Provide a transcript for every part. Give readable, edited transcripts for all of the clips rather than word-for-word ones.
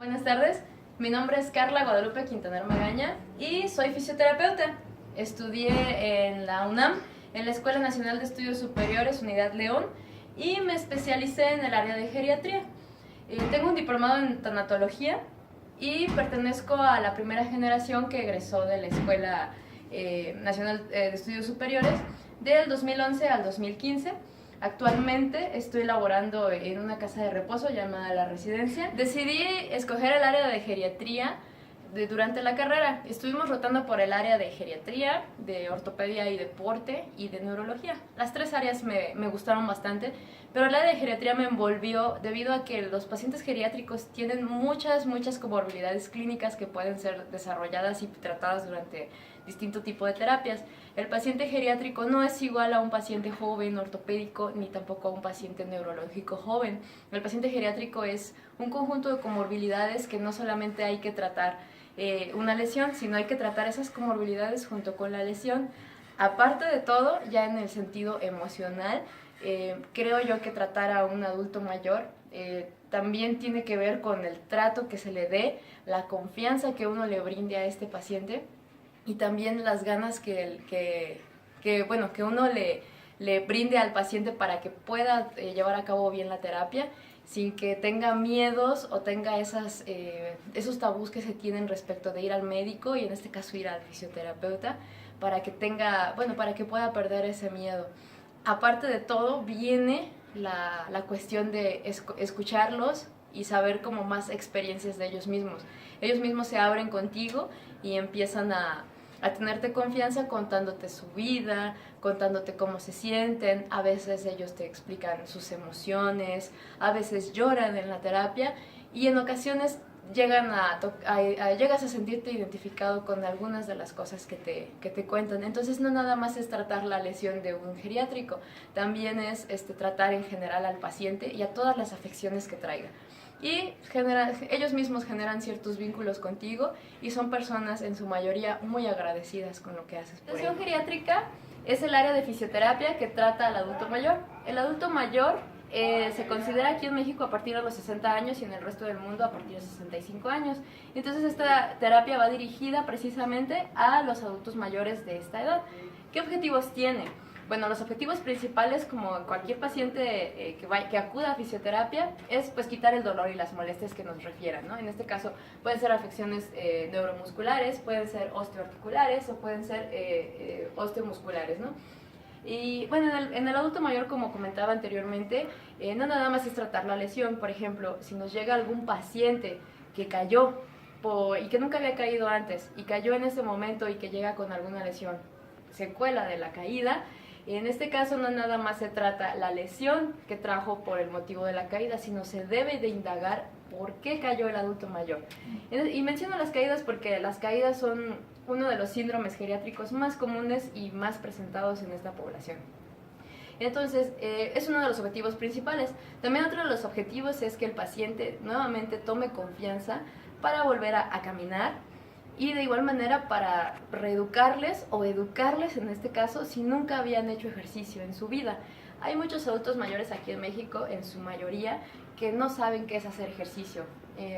Buenas tardes, mi nombre es Carla Guadalupe Quintanar Magaña y soy fisioterapeuta. Estudié en la UNAM, en la Escuela Nacional de Estudios Superiores, Unidad León, y me especialicé en el área de geriatría. Tengo un diplomado en tanatología y pertenezco a la primera generación que egresó de la Escuela Nacional de Estudios Superiores del 2011 al 2015. Actualmente estoy laborando en una casa de reposo llamada La Residencia. Decidí escoger el área de geriatría durante la carrera. Estuvimos rotando por el área de geriatría, de ortopedia y deporte y de neurología. Las tres áreas me gustaron bastante, pero el área de geriatría me envolvió debido a que los pacientes geriátricos tienen muchas comorbilidades clínicas que pueden ser desarrolladas y tratadas durante distinto tipo de terapias. El paciente geriátrico no es igual a un paciente joven ortopédico ni tampoco a un paciente neurológico joven. El paciente geriátrico es un conjunto de comorbilidades que no solamente hay que tratar una lesión, sino hay que tratar esas comorbilidades junto con la lesión. Aparte de todo, ya en el sentido emocional, creo yo que tratar a un adulto mayor también tiene que ver con el trato que se le dé, la confianza que uno le brinde a este paciente y también las ganas que uno le brinde al paciente para que pueda llevar a cabo bien la terapia sin que tenga miedos o tenga esos tabús que se tienen respecto de ir al médico y en este caso ir al fisioterapeuta para que pueda perder ese miedo. Aparte de todo viene la cuestión de escucharlos y saber como más experiencias de ellos mismos. Ellos mismos se abren contigo y empiezan a tenerte confianza contándote su vida, contándote cómo se sienten. A veces ellos te explican sus emociones, a veces lloran en la terapia y en ocasiones llegas a sentirte identificado con algunas de las cosas que te cuentan. Entonces no nada más es tratar la lesión de un geriátrico, también es tratar en general al paciente y a todas las afecciones que traiga. Y ellos mismos generan ciertos vínculos contigo y son personas en su mayoría muy agradecidas con lo que haces por ellos. La atención geriátrica es el área de fisioterapia que trata al adulto mayor. El adulto mayor se considera aquí en México a partir de los 60 años y en el resto del mundo a partir de 65 años. Entonces esta terapia va dirigida precisamente a los adultos mayores de esta edad. ¿Qué objetivos tiene? Bueno, los objetivos principales, como cualquier paciente que acuda a fisioterapia, es pues quitar el dolor y las molestias que nos refieran, ¿no? En este caso pueden ser afecciones neuromusculares, pueden ser osteoarticulares o pueden ser osteomusculares, ¿no? Y bueno, en el adulto mayor, como comentaba anteriormente, no nada más es tratar la lesión. Por ejemplo, si nos llega algún paciente que cayó y que nunca había caído antes y cayó en ese momento y que llega con alguna lesión, secuela de la caída, en este caso no nada más se trata la lesión que trajo por el motivo de la caída, sino se debe de indagar por qué cayó el adulto mayor. Y menciono las caídas porque las caídas son uno de los síndromes geriátricos más comunes y más presentados en esta población. Entonces, es uno de los objetivos principales. También otro de los objetivos es que el paciente nuevamente tome confianza para volver a caminar, y de igual manera para reeducarles o educarles en este caso si nunca habían hecho ejercicio en su vida. Hay muchos adultos mayores aquí en México, en su mayoría, que no saben qué es hacer ejercicio.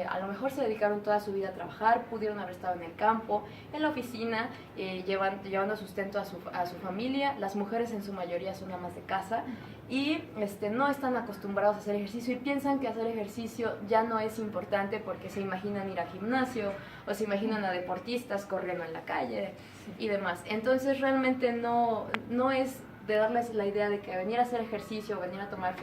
A lo mejor se dedicaron toda su vida a trabajar, pudieron haber estado en el campo, en la oficina, llevando sustento a su familia. Las mujeres en su mayoría son amas de casa y no están acostumbrados a hacer ejercicio y piensan que hacer ejercicio ya no es importante porque se imaginan ir al gimnasio o se imaginan a deportistas corriendo en la calle y demás. Entonces realmente no es de darles la idea de que venir a hacer ejercicio, venir a tomar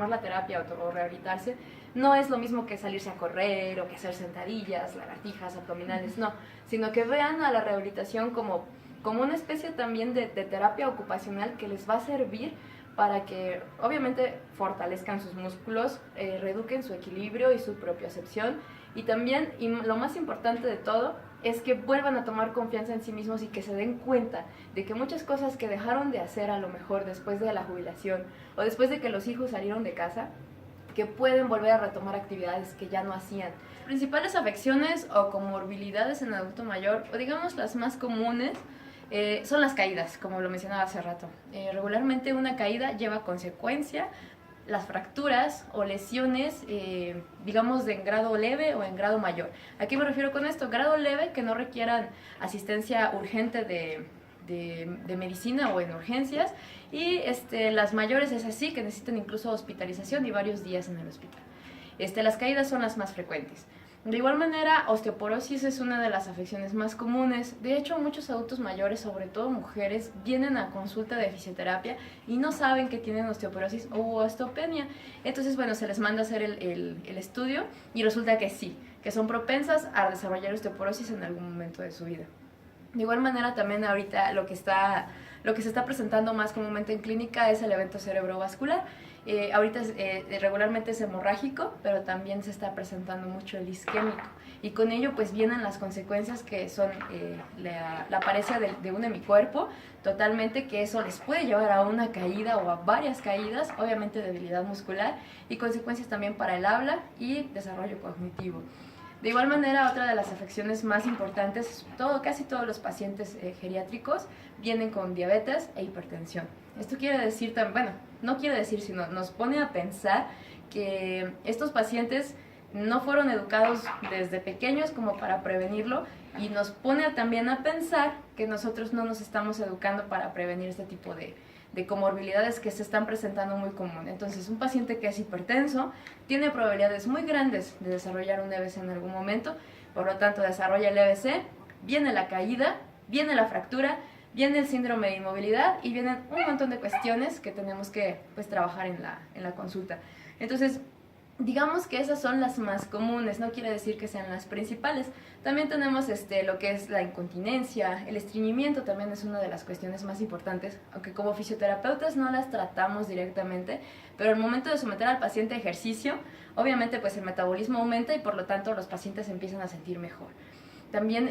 la terapia o rehabilitarse, no es lo mismo que salirse a correr o que hacer sentadillas, lagartijas, abdominales, no, sino que vean a la rehabilitación como una especie también de terapia ocupacional que les va a servir para que obviamente fortalezcan sus músculos, reeduquen su equilibrio y su propiocepción y también, y lo más importante de todo, es que vuelvan a tomar confianza en sí mismos y que se den cuenta de que muchas cosas que dejaron de hacer a lo mejor después de la jubilación o después de que los hijos salieron de casa, que pueden volver a retomar actividades que ya no hacían. Principales afecciones o comorbilidades en adulto mayor, o digamos las más comunes, son las caídas, como lo mencionaba hace rato. Regularmente una caída lleva consecuencia las fracturas o lesiones, digamos, en grado leve o en grado mayor. ¿A qué me refiero con esto? Grado leve, que no requieran asistencia urgente de medicina o en urgencias, y las mayores es así, que necesitan incluso hospitalización y varios días en el hospital. Las caídas son las más frecuentes. De igual manera, osteoporosis es una de las afecciones más comunes. De hecho, muchos adultos mayores, sobre todo mujeres, vienen a consulta de fisioterapia y no saben que tienen osteoporosis u osteopenia. Entonces, bueno, se les manda a hacer el estudio y resulta que sí, que son propensas a desarrollar osteoporosis en algún momento de su vida. De igual manera, también ahorita lo que se está presentando más comúnmente en clínica es el evento cerebrovascular. Ahorita regularmente es hemorrágico, pero también se está presentando mucho el isquémico. Y con ello pues vienen las consecuencias que son la paresia de un hemicuerpo totalmente, que eso les puede llevar a una caída o a varias caídas, obviamente debilidad muscular, y consecuencias también para el habla y desarrollo cognitivo. De igual manera, otra de las afecciones más importantes, casi todos los pacientes geriátricos vienen con diabetes e hipertensión. Esto quiere decir, bueno, no quiere decir, sino nos pone a pensar que estos pacientes no fueron educados desde pequeños como para prevenirlo, y nos pone también a pensar que nosotros no nos estamos educando para prevenir este tipo de comorbilidades que se están presentando muy común. Entonces, un paciente que es hipertenso tiene probabilidades muy grandes de desarrollar un EBC en algún momento, por lo tanto desarrolla el EBC, viene la caída, viene la fractura, viene el síndrome de inmovilidad y vienen un montón de cuestiones que tenemos que trabajar en la consulta. Entonces, digamos que esas son las más comunes, no quiere decir que sean las principales. También tenemos lo que es la incontinencia, el estreñimiento también es una de las cuestiones más importantes, aunque como fisioterapeutas no las tratamos directamente, pero al momento de someter al paciente a ejercicio, obviamente pues el metabolismo aumenta y por lo tanto los pacientes se empiezan a sentir mejor. También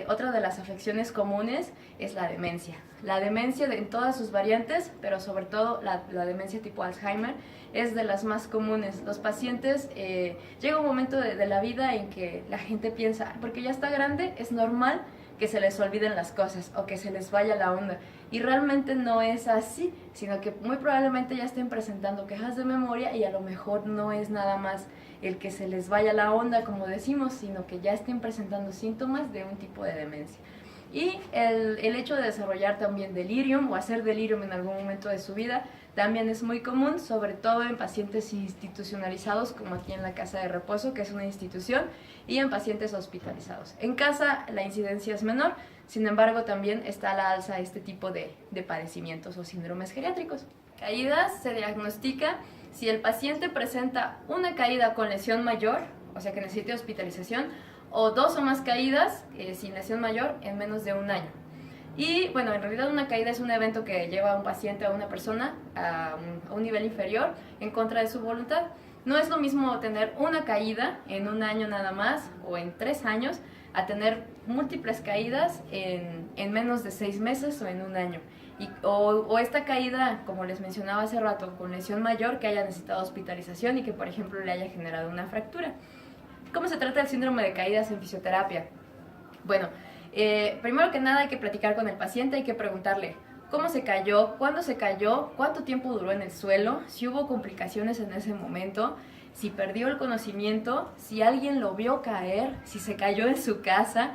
otra de las afecciones comunes es la demencia. La demencia en todas sus variantes, pero sobre todo la demencia tipo Alzheimer, es de las más comunes. Los pacientes, llega un momento de la vida en que la gente piensa, porque ya está grande, es normal que se les olviden las cosas o que se les vaya la onda. Y realmente no es así, sino que muy probablemente ya estén presentando quejas de memoria y a lo mejor no es nada más el que se les vaya la onda, como decimos, sino que ya estén presentando síntomas de un tipo de demencia. Y el hecho de desarrollar también delirium o hacer delirium en algún momento de su vida también es muy común, sobre todo en pacientes institucionalizados, como aquí en la Casa de Reposo, que es una institución, y en pacientes hospitalizados. En casa la incidencia es menor, sin embargo también está a la alza este tipo de padecimientos o síndromes geriátricos. Caídas se diagnostica si el paciente presenta una caída con lesión mayor, o sea que necesite hospitalización, o 2 o más caídas sin lesión mayor en menos de un año. Y bueno, en realidad una caída es un evento que lleva a un paciente, a una persona, a un nivel inferior en contra de su voluntad. No es lo mismo tener una caída en un año nada más o en 3 años a tener múltiples caídas en menos de 6 meses o en un año. O esta caída, como les mencionaba hace rato, con lesión mayor que haya necesitado hospitalización y que por ejemplo le haya generado una fractura. ¿Cómo se trata el síndrome de caídas en fisioterapia? Bueno, primero que nada hay que platicar con el paciente, hay que preguntarle cómo se cayó, cuándo se cayó, cuánto tiempo duró en el suelo, si hubo complicaciones en ese momento, si perdió el conocimiento, si alguien lo vio caer, si se cayó en su casa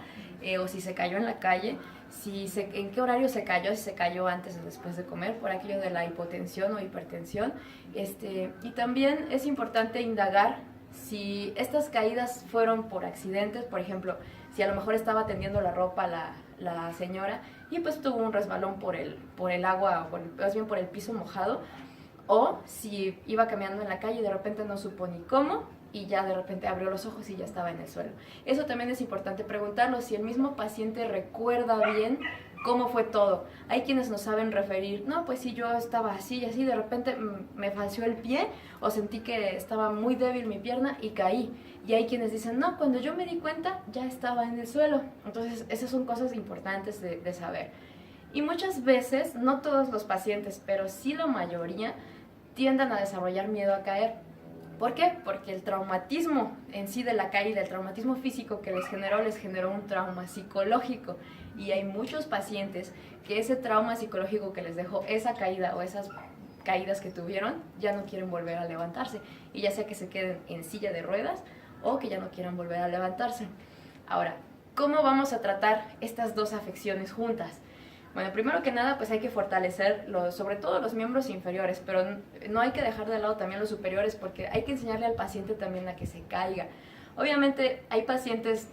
o si se cayó en la calle, en qué horario se cayó, si se cayó antes o después de comer, por aquello de la hipotensión o hipertensión. Y también es importante indagar si estas caídas fueron por accidentes, por ejemplo, si a lo mejor estaba tendiendo la ropa la señora y pues tuvo un resbalón por el agua, más bien por el piso mojado, o si iba caminando en la calle y de repente no supo ni cómo y ya de repente abrió los ojos y ya estaba en el suelo. Eso también es importante preguntarlo, si el mismo paciente recuerda bien cómo fue todo. Hay quienes nos saben referir, no, pues si yo estaba así y así, de repente me falseó el pie o sentí que estaba muy débil mi pierna y caí. Y hay quienes dicen, no, cuando yo me di cuenta ya estaba en el suelo. Entonces esas son cosas importantes de saber. Y muchas veces, no todos los pacientes, pero sí la mayoría, tienden a desarrollar miedo a caer. ¿Por qué? Porque el traumatismo en sí de la caída, el traumatismo físico que les generó un trauma psicológico. Y hay muchos pacientes que ese trauma psicológico que les dejó esa caída o esas caídas que tuvieron, ya no quieren volver a levantarse. Y ya sea que se queden en silla de ruedas o que ya no quieran volver a levantarse. Ahora, ¿cómo vamos a tratar estas dos afecciones juntas? Bueno, primero que nada, pues hay que fortalecer sobre todo los miembros inferiores, pero no hay que dejar de lado también los superiores, porque hay que enseñarle al paciente también a que se caiga. Obviamente hay pacientes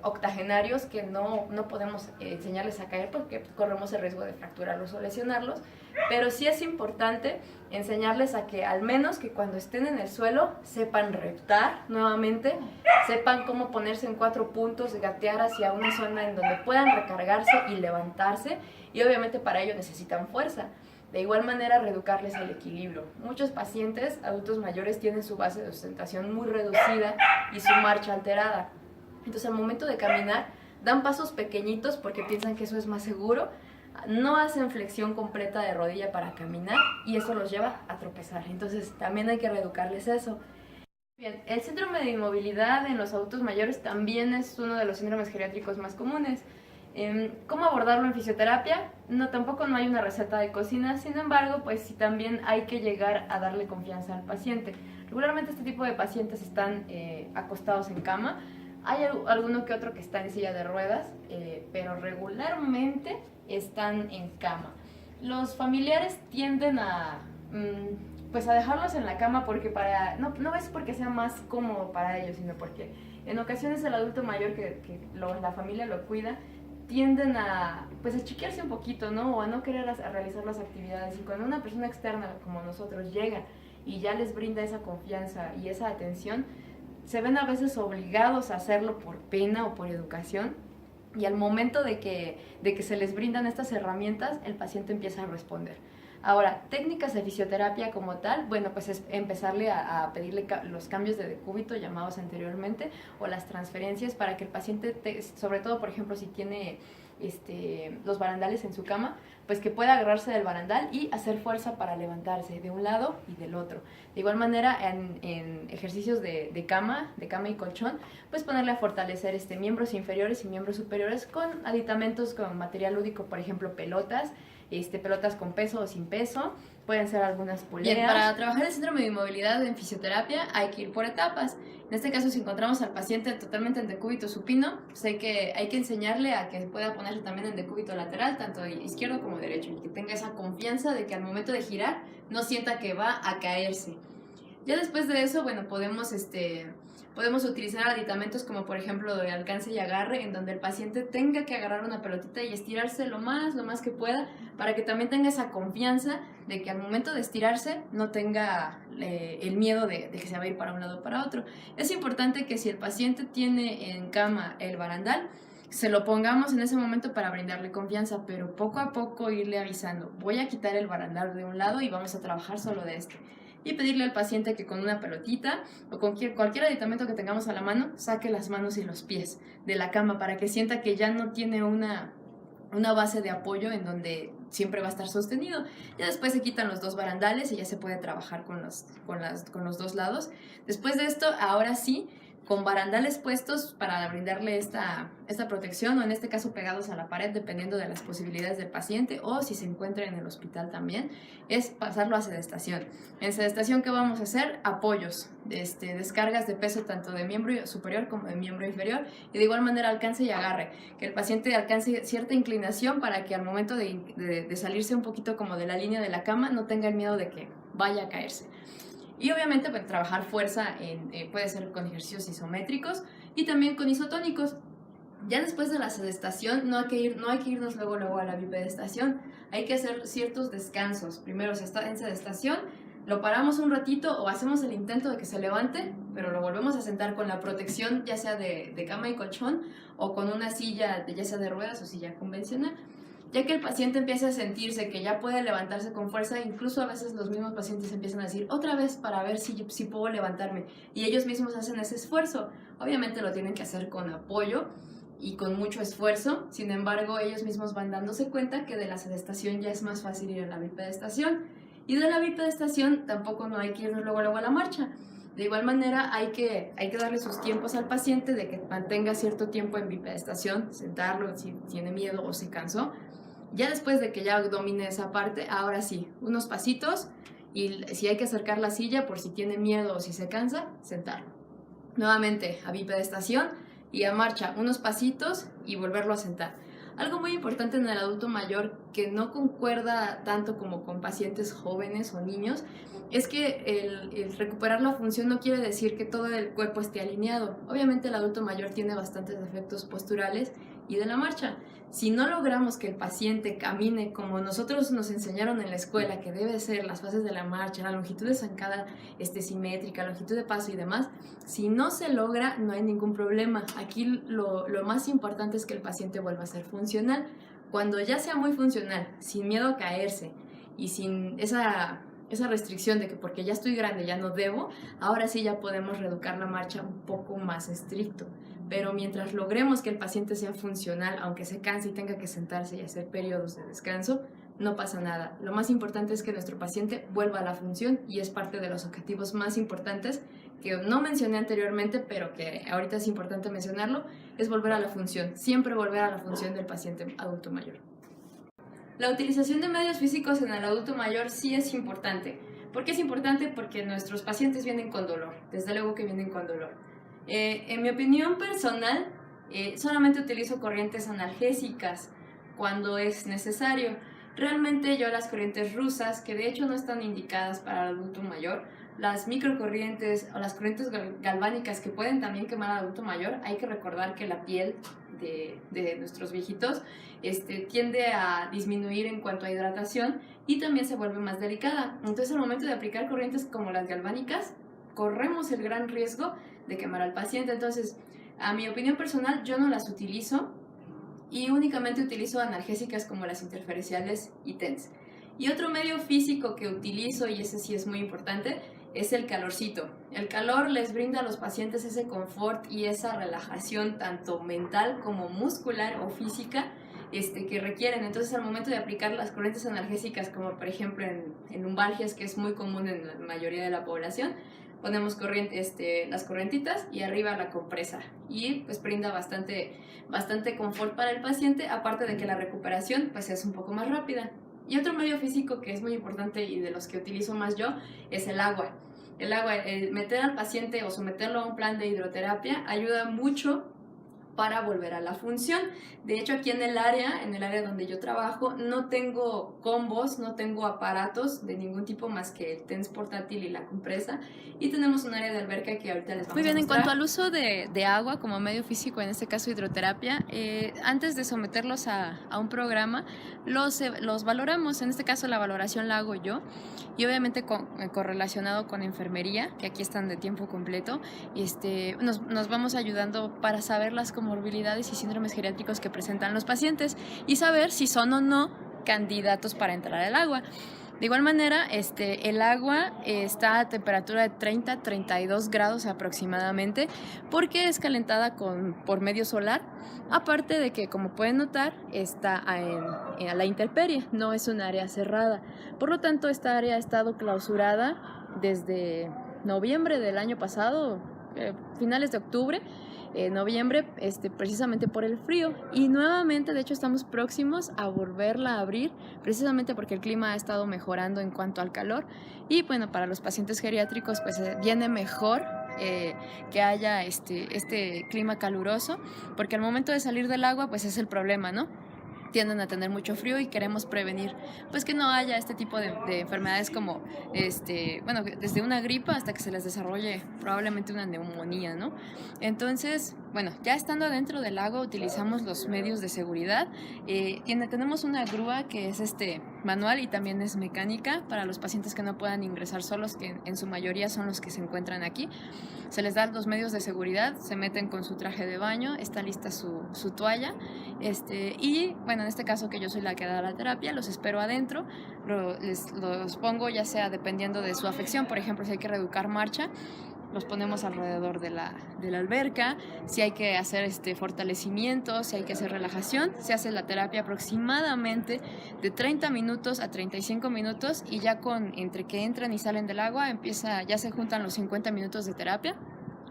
octogenarios que no podemos enseñarles a caer porque corremos el riesgo de fracturarlos o lesionarlos, pero sí es importante enseñarles a que al menos que cuando estén en el suelo sepan reptar nuevamente, sepan cómo ponerse en 4 puntos, gatear hacia una zona en donde puedan recargarse y levantarse, y obviamente para ello necesitan fuerza. De igual manera, reeducarles el equilibrio. Muchos pacientes adultos mayores tienen su base de sustentación muy reducida y su marcha alterada. Entonces, al momento de caminar, dan pasos pequeñitos porque piensan que eso es más seguro, no hacen flexión completa de rodilla para caminar y eso los lleva a tropezar. Entonces, también hay que reeducarles eso. Bien, el síndrome de inmovilidad en los adultos mayores también es uno de los síndromes geriátricos más comunes. ¿Cómo abordarlo en fisioterapia? Tampoco no hay una receta de cocina, sin embargo, pues sí también hay que llegar a darle confianza al paciente. Regularmente este tipo de pacientes están acostados en cama, hay alguno que otro que está en silla de ruedas, pero regularmente están en cama. Los familiares tienden a dejarlos en la cama porque no es porque sea más cómodo para ellos, sino porque en ocasiones el adulto mayor la familia lo cuida, tienden a chiquearse un poquito, ¿no? O a no querer realizar las actividades. Y cuando una persona externa como nosotros llega y ya les brinda esa confianza y esa atención, se ven a veces obligados a hacerlo por pena o por educación. Y al momento de que se les brindan estas herramientas, el paciente empieza a responder. Ahora, técnicas de fisioterapia como tal, bueno, pues es empezarle a pedirle los cambios de decúbito llamados anteriormente o las transferencias para que el paciente, sobre todo, por ejemplo, si tiene los barandales en su cama, pues que pueda agarrarse del barandal y hacer fuerza para levantarse de un lado y del otro. De igual manera, en ejercicios de cama y colchón, pues ponerle a fortalecer miembros inferiores y miembros superiores con aditamentos con material lúdico, por ejemplo, pelotas con peso o sin peso, pueden ser algunas poleas. Bien, para trabajar el síndrome de inmovilidad en fisioterapia hay que ir por etapas. En este caso, si encontramos al paciente totalmente en decúbito supino, pues hay que enseñarle a que pueda ponerse también en decúbito lateral, tanto izquierdo como derecho, y que tenga esa confianza de que al momento de girar no sienta que va a caerse. Ya después de eso, bueno, podemos utilizar aditamentos como por ejemplo de alcance y agarre, en donde el paciente tenga que agarrar una pelotita y estirarse lo más que pueda, para que también tenga esa confianza de que al momento de estirarse no tenga el miedo de que se va a ir para un lado o para otro. Es importante que si el paciente tiene en cama el barandal, se lo pongamos en ese momento para brindarle confianza, pero poco a poco irle avisando: voy a quitar el barandal de un lado y vamos a trabajar solo de este. Y pedirle al paciente que con una pelotita o con cualquier aditamento que tengamos a la mano, saque las manos y los pies de la cama para que sienta que ya no tiene una base de apoyo en donde siempre va a estar sostenido. Ya después se quitan los dos barandales y ya se puede trabajar con los dos lados. Después de esto, ahora sí, con barandales puestos para brindarle esta protección, o en este caso pegados a la pared, dependiendo de las posibilidades del paciente, o si se encuentra en el hospital también, es pasarlo a sedestación. En sedestación, ¿qué vamos a hacer? Apoyos, descargas de peso tanto de miembro superior como de miembro inferior, y de igual manera alcance y agarre, que el paciente alcance cierta inclinación para que al momento de salirse un poquito como de la línea de la cama no tenga el miedo de que vaya a caerse. Y obviamente trabajar fuerza puede ser con ejercicios isométricos y también con isotónicos. Ya después de la sedestación no hay que irnos luego a la bipedestación. Hay que hacer ciertos descansos. Primero se está en sedestación, lo paramos un ratito o hacemos el intento de que se levante, pero lo volvemos a sentar con la protección ya sea de cama y colchón o con una silla ya sea de ruedas o silla convencional. Ya que el paciente empieza a sentirse que ya puede levantarse con fuerza, incluso a veces los mismos pacientes empiezan a decir otra vez para ver si puedo levantarme, y ellos mismos hacen ese esfuerzo. Obviamente lo tienen que hacer con apoyo y con mucho esfuerzo, sin embargo ellos mismos van dándose cuenta que de la sedestación ya es más fácil ir a la bipedestación, y de la bipedestación tampoco no hay que irnos luego a la marcha. De igual manera hay que darle sus tiempos al paciente de que mantenga cierto tiempo en bipedestación, sentarlo si tiene miedo o se cansó. Ya después de que ya domine esa parte, ahora sí, unos pasitos y si hay que acercar la silla por si tiene miedo o si se cansa, sentarlo. Nuevamente a bipedestación y a marcha, unos pasitos y volverlo a sentar. Algo muy importante en el adulto mayor que no concuerda tanto como con pacientes jóvenes o niños es que el recuperar la función no quiere decir que todo el cuerpo esté alineado. Obviamente el adulto mayor tiene bastantes efectos posturales y de la marcha. Si no logramos que el paciente camine como nosotros nos enseñaron en la escuela, que debe ser las fases de la marcha, la longitud de zancada simétrica, longitud de paso y demás, si no se logra, no hay ningún problema. Aquí lo más importante es que el paciente vuelva a ser funcional. Cuando ya sea muy funcional, sin miedo a caerse y sin esa restricción de que porque ya estoy grande ya no debo, ahora sí ya podemos reeducar la marcha un poco más estricto. Pero mientras logremos que el paciente sea funcional, aunque se canse y tenga que sentarse y hacer periodos de descanso, no pasa nada. Lo más importante es que nuestro paciente vuelva a la función y es parte de los objetivos más importantes que no mencioné anteriormente, pero que ahorita es importante mencionarlo, es volver a la función, siempre volver a la función del paciente adulto mayor. La utilización de medios físicos en el adulto mayor sí es importante. ¿Por qué es importante? Porque nuestros pacientes vienen con dolor, desde luego que vienen con dolor. En mi opinión personal, solamente utilizo corrientes analgésicas cuando es necesario. Realmente yo las corrientes rusas, que de hecho no están indicadas para el adulto mayor, las microcorrientes o las corrientes galvánicas que pueden también quemar al adulto mayor, hay que recordar que la piel de nuestros viejitos tiende a disminuir en cuanto a hidratación y también se vuelve más delicada. Entonces al momento de aplicar corrientes como las galvánicas, corremos el gran riesgo de quemar al paciente. Entonces, a mi opinión personal, yo no las utilizo y únicamente utilizo analgésicas como las interferenciales y TENS. Y otro medio físico que utilizo, y ese sí es muy importante, es el calorcito. El calor les brinda a los pacientes ese confort y esa relajación tanto mental como muscular o física que requieren. Entonces al momento de aplicar las corrientes analgésicas, como por ejemplo en lumbalgias, que es muy común en la mayoría de la población, ponemos las corrientitas y arriba la compresa y pues brinda bastante confort para el paciente, aparte de que la recuperación pues es un poco más rápida. Y otro medio físico que es muy importante y de los que utilizo más yo es el agua. El agua, meter al paciente o someterlo a un plan de hidroterapia ayuda mucho para volver a la función. De hecho, aquí en el área donde yo trabajo, no tengo combos, no tengo aparatos de ningún tipo más que el TENS portátil y la compresa. Y tenemos un área de alberca que ahorita les vamos a mostrar. Muy bien, en cuanto al uso de agua como medio físico, en este caso hidroterapia, antes de someterlos a un programa, los valoramos. En este caso la valoración la hago yo. Y obviamente correlacionado con enfermería, que aquí están de tiempo completo, nos vamos ayudando para saber las comorbilidades y síndromes geriátricos que presentan los pacientes y saber si son o no candidatos para entrar al agua. De igual manera, el agua está a temperatura de 30-32 grados aproximadamente porque es calentada por medio solar, aparte de que, como pueden notar, está a la intemperie, no es un área cerrada. Por lo tanto, esta área ha estado clausurada desde noviembre del año pasado, finales de octubre, noviembre, precisamente por el frío, y nuevamente de hecho estamos próximos a volverla a abrir precisamente porque el clima ha estado mejorando en cuanto al calor y bueno, para los pacientes geriátricos pues viene mejor que haya este clima caluroso, porque al momento de salir del agua pues es el problema, ¿no? Tienden a tener mucho frío y queremos prevenir pues que no haya este tipo de enfermedades como desde una gripa hasta que se les desarrolle probablemente una neumonía, ¿no? Entonces, bueno, ya estando adentro del agua utilizamos los medios de seguridad. Tenemos una grúa que es manual y también es mecánica para los pacientes que no puedan ingresar solos, que en su mayoría son los que se encuentran aquí. Se les dan los medios de seguridad, se meten con su traje de baño, está lista su toalla, y bueno, en este caso que yo soy la que da la terapia, los espero adentro, los pongo ya sea dependiendo de su afección, por ejemplo, si hay que reeducar marcha, los ponemos alrededor de la alberca. Si hay que hacer fortalecimiento, si hay que hacer relajación, se hace la terapia aproximadamente de 30 minutos a 35 minutos y ya entre que entran y salen del agua ya se juntan los 50 minutos de terapia.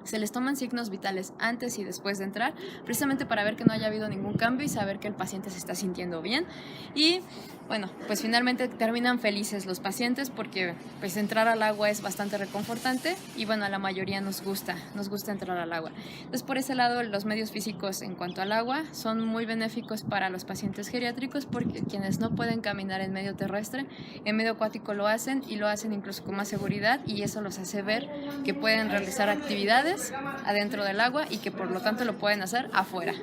Se les toman signos vitales antes y después de entrar, precisamente para ver que no haya habido ningún cambio y saber que el paciente se está sintiendo bien. Y bueno, pues finalmente terminan felices los pacientes porque pues entrar al agua es bastante reconfortante y bueno, a la mayoría nos gusta entrar al agua. Entonces por ese lado los medios físicos en cuanto al agua son muy benéficos para los pacientes geriátricos porque quienes no pueden caminar en medio terrestre, en medio acuático lo hacen y lo hacen incluso con más seguridad y eso los hace ver que pueden realizar actividades adentro del agua y que por lo tanto lo pueden hacer afuera.